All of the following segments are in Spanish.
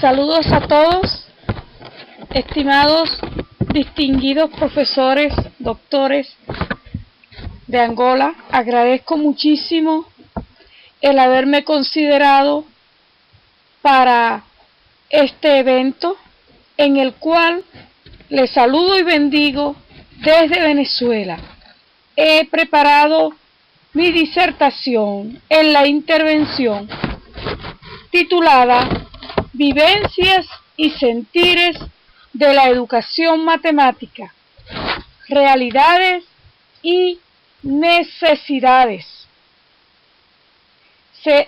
Saludos a todos, estimados, distinguidos profesores, doctores de Angola. Agradezco muchísimo el haberme considerado para este evento en el cual les saludo y bendigo desde Venezuela. He preparado mi disertación en la intervención titulada Vivencias y sentires de la educación matemática, realidades y necesidades.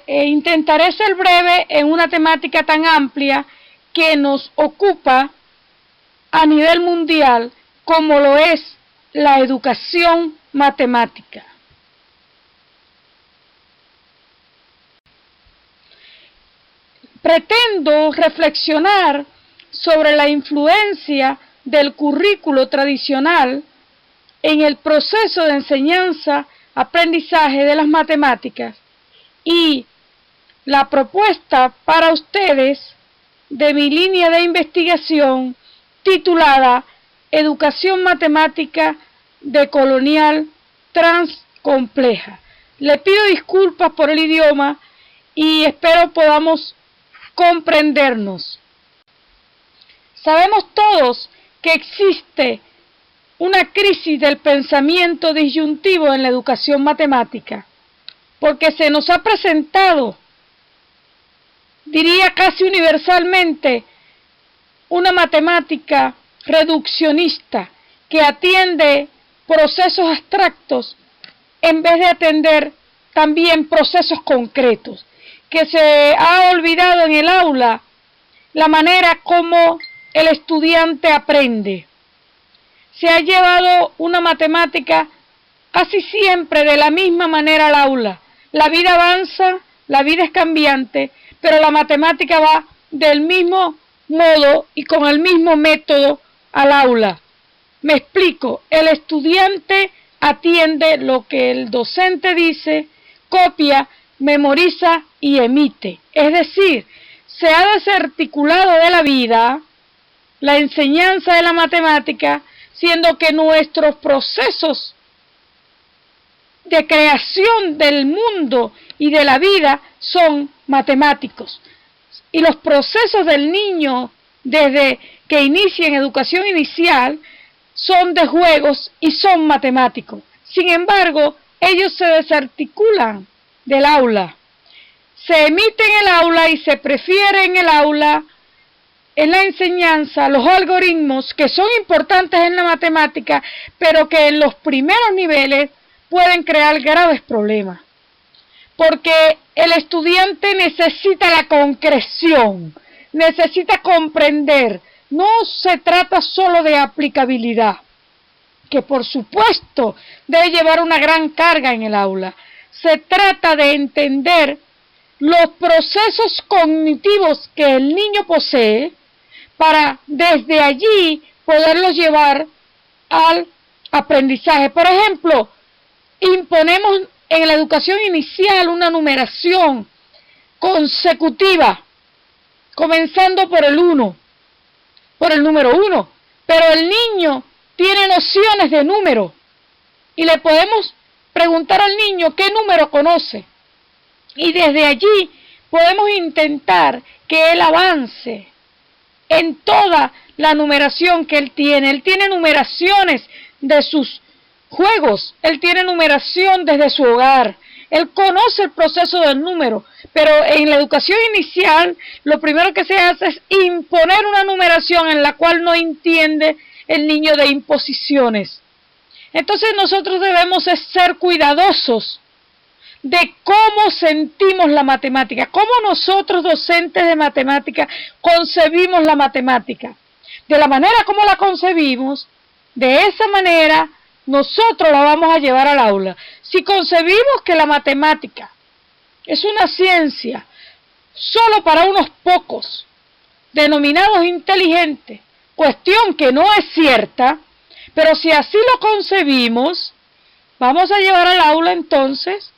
Intentaré ser breve en una temática tan amplia que nos ocupa a nivel mundial como lo es la educación matemática. Pretendo reflexionar sobre la influencia del currículo tradicional en el proceso de enseñanza-aprendizaje de las matemáticas y la propuesta para ustedes de mi línea de investigación titulada Educación Matemática Decolonial Transcompleja. Le pido disculpas por el idioma y espero podamos comprendernos. Sabemos todos que existe una crisis del pensamiento disyuntivo en la educación matemática, porque se nos ha presentado, diría casi universalmente, una matemática reduccionista que atiende procesos abstractos en vez de atender también procesos concretos, que se ha olvidado en el aula la manera como el estudiante aprende. Se ha llevado una matemática casi siempre de la misma manera al aula. La vida avanza, la vida es cambiante, pero la matemática va del mismo modo y con el mismo método al aula. Me explico, el estudiante atiende lo que el docente dice, copia, memoriza y emite. Es decir, se ha desarticulado de la vida la enseñanza de la matemática, siendo que nuestros procesos de creación del mundo y de la vida son matemáticos. Y los procesos del niño desde que inicia en educación inicial son de juegos y son matemáticos. Sin embargo, ellos se desarticulan del aula. Se emite en el aula y se prefiere en el aula, en la enseñanza, los algoritmos que son importantes en la matemática, pero que en los primeros niveles pueden crear graves problemas. Porque el estudiante necesita la concreción, necesita comprender. No se trata solo de aplicabilidad, que por supuesto debe llevar una gran carga en el aula. Se trata de entender los procesos cognitivos que el niño posee para desde allí poderlos llevar al aprendizaje. Por ejemplo, imponemos en la educación inicial una numeración consecutiva, comenzando por el 1, por el número 1, pero el niño tiene nociones de número y le podemos preguntar al niño qué número conoce y desde allí podemos intentar que él avance en toda la numeración que él tiene. Él tiene numeraciones de sus juegos, él tiene numeración desde su hogar, él conoce el proceso del número, pero en la educación inicial lo primero que se hace es imponer una numeración en la cual no entiende el niño de imposiciones. Entonces nosotros debemos ser cuidadosos de cómo sentimos la matemática, cómo nosotros docentes de matemática concebimos la matemática. De la manera como la concebimos, de esa manera nosotros la vamos a llevar al aula. Si concebimos que la matemática es una ciencia solo para unos pocos, denominados inteligentes, cuestión que no es cierta, pero si así lo concebimos, vamos a llevar al aula entonces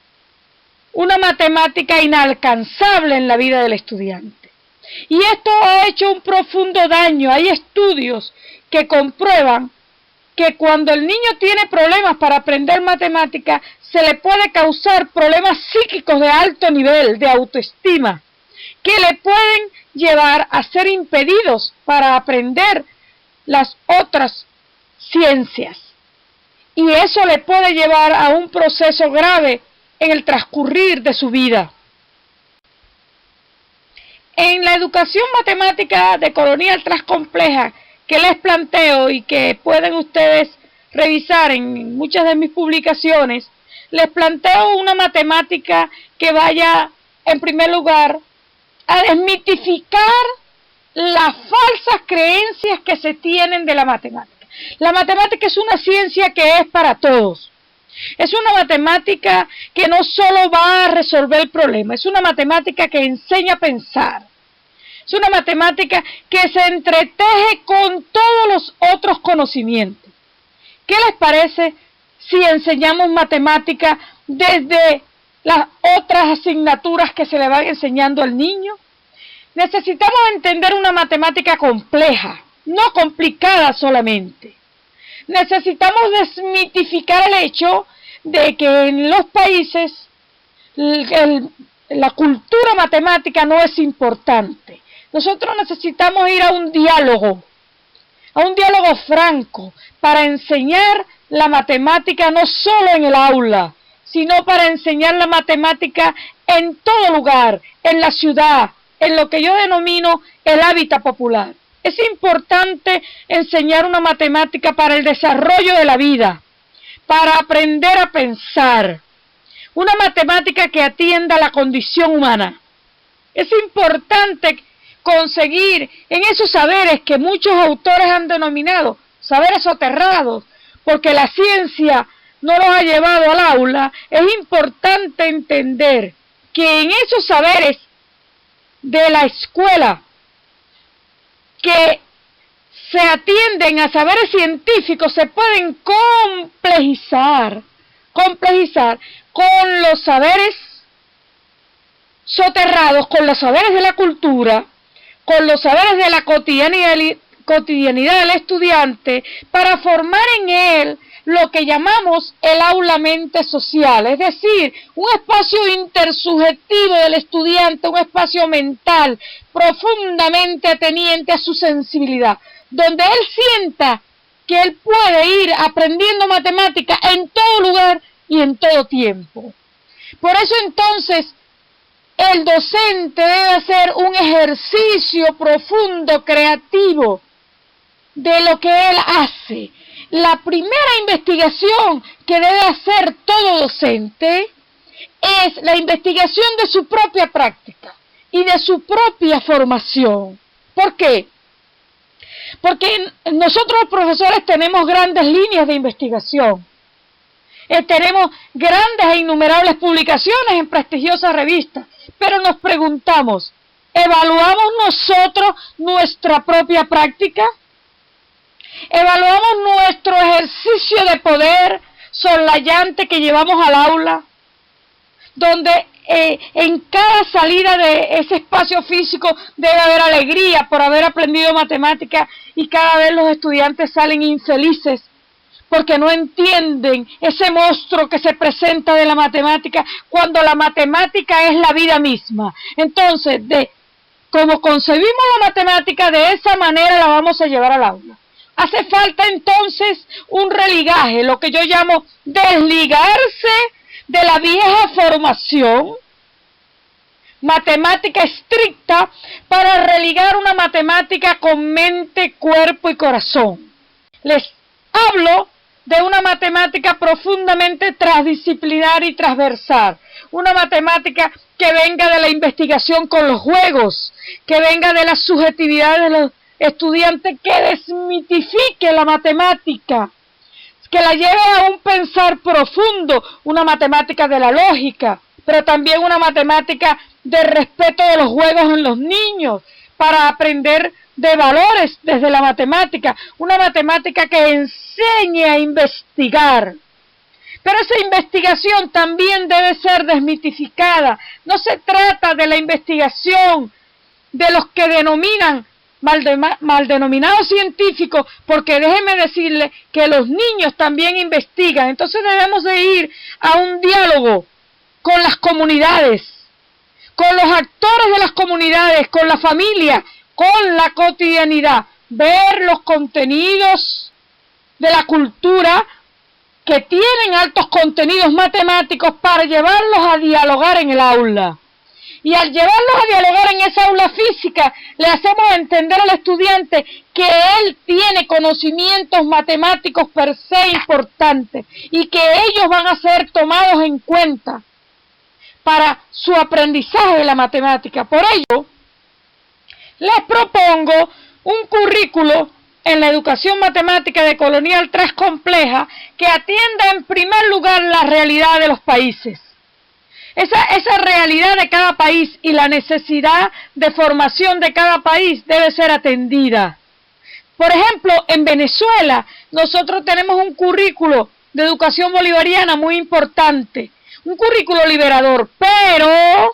una matemática inalcanzable en la vida del estudiante. Y esto ha hecho un profundo daño. Hay estudios que comprueban que cuando el niño tiene problemas para aprender matemáticas, se le puede causar problemas psíquicos de alto nivel, de autoestima, que le pueden llevar a ser impedidos para aprender las otras ciencias. Y eso le puede llevar a un proceso grave en el transcurrir de su vida. En la educación matemática de colonial transcompleja que les planteo y que pueden ustedes revisar en muchas de mis publicaciones, les planteo una matemática que vaya, en primer lugar, a desmitificar las falsas creencias que se tienen de la matemática. La matemática es una ciencia que es para todos. Es una matemática que no solo va a resolver el problema, es una matemática que enseña a pensar. Es una matemática que se entreteje con todos los otros conocimientos. ¿Qué les parece si enseñamos matemática desde las otras asignaturas que se le van enseñando al niño? Necesitamos entender una matemática compleja, no complicada solamente. Necesitamos desmitificar el hecho de que en los países la cultura matemática no es importante. Nosotros necesitamos ir a un diálogo franco, para enseñar la matemática no solo en el aula, sino para enseñar la matemática en todo lugar, en la ciudad, en lo que yo denomino el hábitat popular. Es importante enseñar una matemática para el desarrollo de la vida, para aprender a pensar, una matemática que atienda a la condición humana. Es importante conseguir en esos saberes que muchos autores han denominado saberes soterrados, porque la ciencia no los ha llevado al aula. Es importante entender que en esos saberes de la escuela que se atienden a saberes científicos se pueden complejizar con los saberes soterrados, con los saberes de la cultura, con los saberes de la cotidianidad del estudiante, para formar en él lo que llamamos el aula mente social, es decir, un espacio intersubjetivo del estudiante, un espacio mental profundamente ateniente a su sensibilidad, donde él sienta que él puede ir aprendiendo matemática en todo lugar y en todo tiempo. Por eso entonces el docente debe hacer un ejercicio profundo, creativo, de lo que él hace. La primera investigación que debe hacer todo docente es la investigación de su propia práctica y de su propia formación. ¿Por qué? Porque nosotros los profesores tenemos grandes líneas de investigación. Tenemos grandes e innumerables publicaciones en prestigiosas revistas, pero nos preguntamos, ¿evaluamos nosotros nuestra propia práctica? ¿Evaluamos nuestro ejercicio de poder soslayante que llevamos al aula? Donde en cada salida de ese espacio físico debe haber alegría por haber aprendido matemática, y cada vez los estudiantes salen infelices porque no entienden ese monstruo que se presenta de la matemática, cuando la matemática es la vida misma. Entonces, como concebimos la matemática, de esa manera la vamos a llevar al aula. Hace falta entonces un religaje, lo que yo llamo desligarse de la vieja formación matemática estricta para religar una matemática con mente, cuerpo y corazón. Les hablo de una matemática profundamente transdisciplinar y transversal, una matemática que venga de la investigación con los juegos, que venga de la subjetividad de los estudiantes, que desmitifique la matemática, que la lleve a un pensar profundo, una matemática de la lógica, pero también una matemática de respeto de los juegos en los niños, para aprender de valores desde la matemática, una matemática que enseñe a investigar. Pero esa investigación también debe ser desmitificada. No se trata de la investigación de los que denominan mal denominados científicos, porque déjenme decirle que los niños también investigan. Entonces debemos de ir a un diálogo con las comunidades, con los actores de las comunidades, con la familia, con la cotidianidad, ver los contenidos de la cultura que tienen altos contenidos matemáticos para llevarlos a dialogar en el aula. Y al llevarlos a dialogar en esa aula física, le hacemos entender al estudiante que él tiene conocimientos matemáticos per se importantes y que ellos van a ser tomados en cuenta para su aprendizaje de la matemática. Por ello, les propongo un currículo en la educación matemática de Colonial 3 compleja que atienda en primer lugar la realidad de los países. Esa realidad de cada país y la necesidad de formación de cada país debe ser atendida. Por ejemplo, en Venezuela nosotros tenemos un currículo de educación bolivariana muy importante, un currículo liberador, pero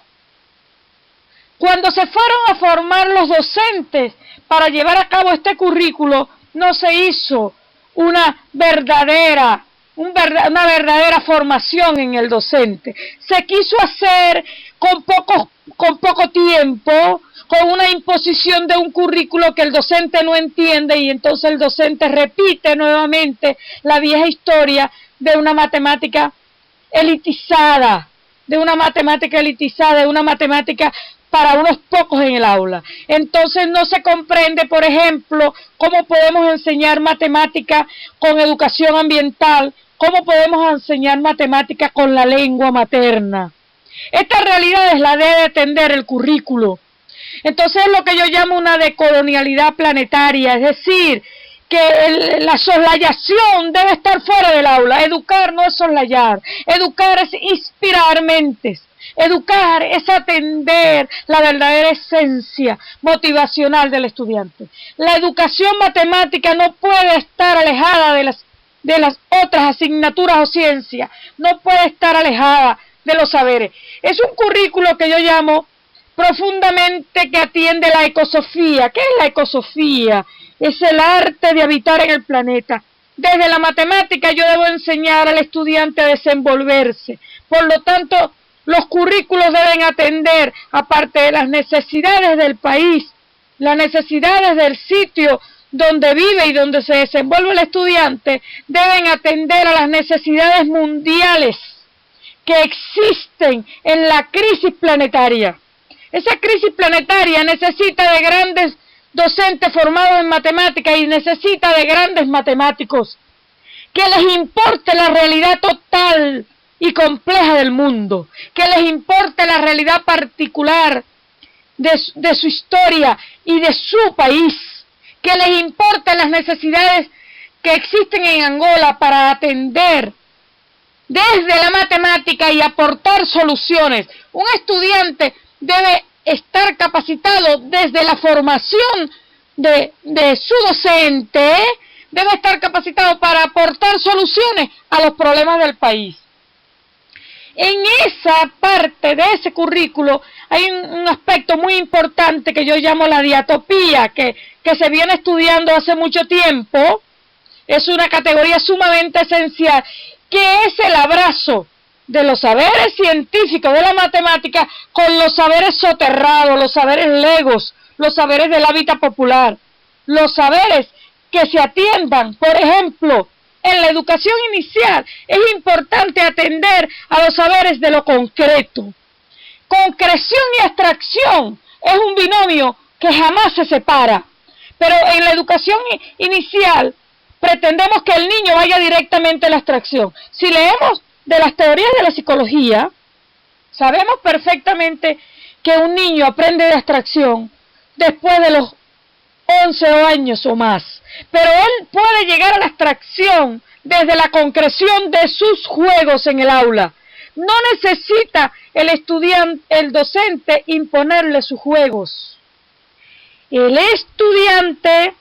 cuando se fueron a formar los docentes para llevar a cabo este currículo, no se hizo una verdadera formación en el docente. Se quiso hacer con poco tiempo, con una imposición de un currículo que el docente no entiende, y entonces el docente repite nuevamente la vieja historia de una matemática elitizada, de una matemática para unos pocos en el aula. Entonces no se comprende, por ejemplo, cómo podemos enseñar matemática con educación ambiental, cómo podemos enseñar matemática con la lengua materna. Estas realidades las debe atender el currículo. Entonces es lo que yo llamo una decolonialidad planetaria, es decir, que la soslayación debe estar fuera del aula. Educar no es soslayar, educar es inspirar mentes. Educar es atender la verdadera esencia motivacional del estudiante. La educación matemática no puede estar alejada de las otras asignaturas o ciencias, no puede estar alejada de los saberes. Es un currículo que yo llamo profundamente que atiende la ecosofía. ¿Qué es la ecosofía? Es el arte de habitar en el planeta. Desde la matemática yo debo enseñar al estudiante a desenvolverse. Por lo tanto, los currículos deben atender, aparte de las necesidades del país, las necesidades del sitio donde vive y donde se desenvuelve el estudiante, deben atender a las necesidades mundiales que existen en la crisis planetaria. Esa crisis planetaria necesita de grandes docentes formados en matemáticas y necesita de grandes matemáticos que les importe la realidad total y compleja del mundo, que les importe la realidad particular de su historia y de su país, que les importen las necesidades que existen en Angola para atender desde la matemática y aportar soluciones. Un estudiante debe estar capacitado desde la formación de su docente, debe estar capacitado para aportar soluciones a los problemas del país. En esa parte de ese currículo hay un aspecto muy importante que yo llamo la diatopía, que se viene estudiando hace mucho tiempo. Es una categoría sumamente esencial, que es el abrazo de los saberes científicos de la matemática con los saberes soterrados, los saberes legos, los saberes del hábitat popular, los saberes que se atiendan, por ejemplo, en la educación inicial es importante atender a los saberes de lo concreto. Concreción y abstracción es un binomio que jamás se separa, pero en la educación inicial pretendemos que el niño vaya directamente a la abstracción. Si leemos de las teorías de la psicología, sabemos perfectamente que un niño aprende de abstracción después de los 11 años o más, pero él puede llegar a la abstracción desde la concreción de sus juegos en el aula. No necesita el docente imponerle sus juegos. El estudiante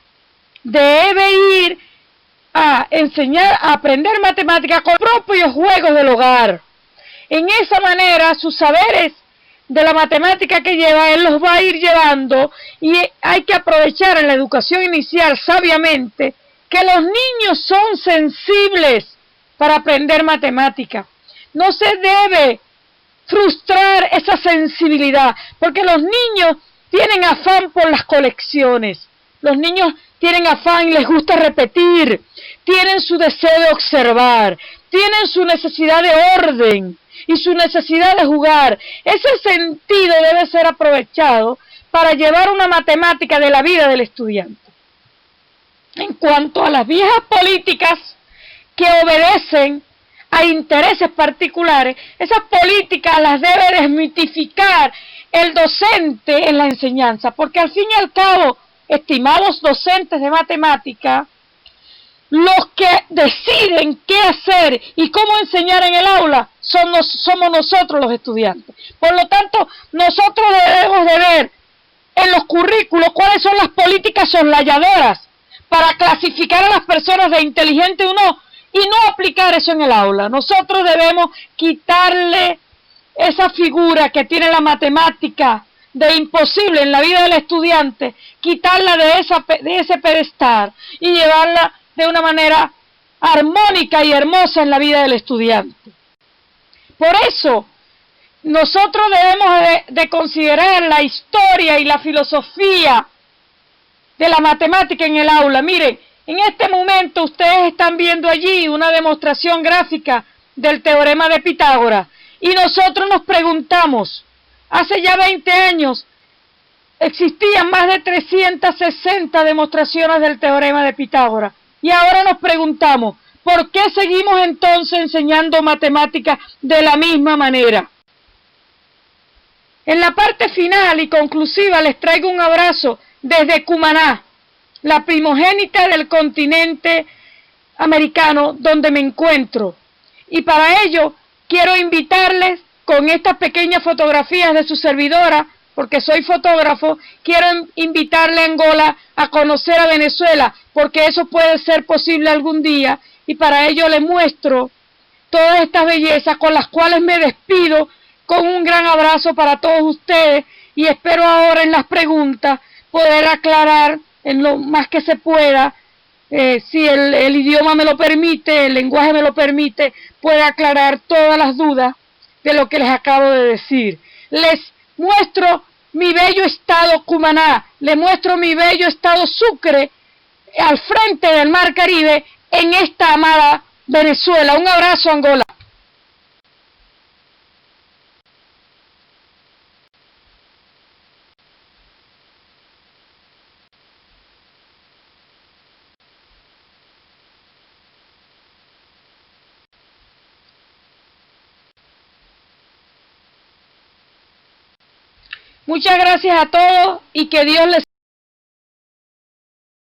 debe ir a enseñar, a aprender matemáticas con propios juegos del hogar. En esa manera sus saberes de la matemática que lleva, él los va a ir llevando, y hay que aprovechar en la educación inicial sabiamente que los niños son sensibles para aprender matemática. No se debe frustrar esa sensibilidad, porque los niños tienen afán por las colecciones, los niños tienen afán y les gusta repetir, tienen su deseo de observar, tienen su necesidad de orden y su necesidad de jugar. Ese sentido debe ser aprovechado para llevar una matemática de la vida del estudiante. En cuanto a las viejas políticas que obedecen a intereses particulares, esas políticas las debe desmitificar el docente en la enseñanza, porque al fin y al cabo, estimados docentes de matemática, los que deciden qué hacer y cómo enseñar en el aula somos nosotros los estudiantes. Por lo tanto, nosotros debemos de ver en los currículos cuáles son las políticas soslayadoras para clasificar a las personas de inteligente o no, y no aplicar eso en el aula. Nosotros debemos quitarle esa figura que tiene la matemática de imposible en la vida del estudiante, quitarla de ese pedestal y llevarla de una manera armónica y hermosa en la vida del estudiante. Por eso, nosotros debemos de considerar la historia y la filosofía de la matemática en el aula. Miren, en este momento ustedes están viendo allí una demostración gráfica del teorema de Pitágoras, y nosotros nos preguntamos, hace ya 20 años existían más de 360 demostraciones del teorema de Pitágoras, y ahora nos preguntamos, ¿por qué seguimos entonces enseñando matemáticas de la misma manera? En la parte final y conclusiva les traigo un abrazo desde Cumaná, la primogénita del continente americano donde me encuentro. Y para ello quiero invitarles con estas pequeñas fotografías de su servidora, porque soy fotógrafo, quiero invitarle a Angola a conocer a Venezuela, porque eso puede ser posible algún día, y para ello les muestro todas estas bellezas con las cuales me despido con un gran abrazo para todos ustedes, y espero ahora en las preguntas poder aclarar en lo más que se pueda, si el idioma me lo permite, el lenguaje me lo permite, puede aclarar todas las dudas de lo que les acabo de decir. Les muestro mi bello estado Cumaná, les muestro mi bello estado Sucre, al frente del Mar Caribe, en esta amada Venezuela. Un abrazo, Angola. Muchas gracias a todos y que Dios les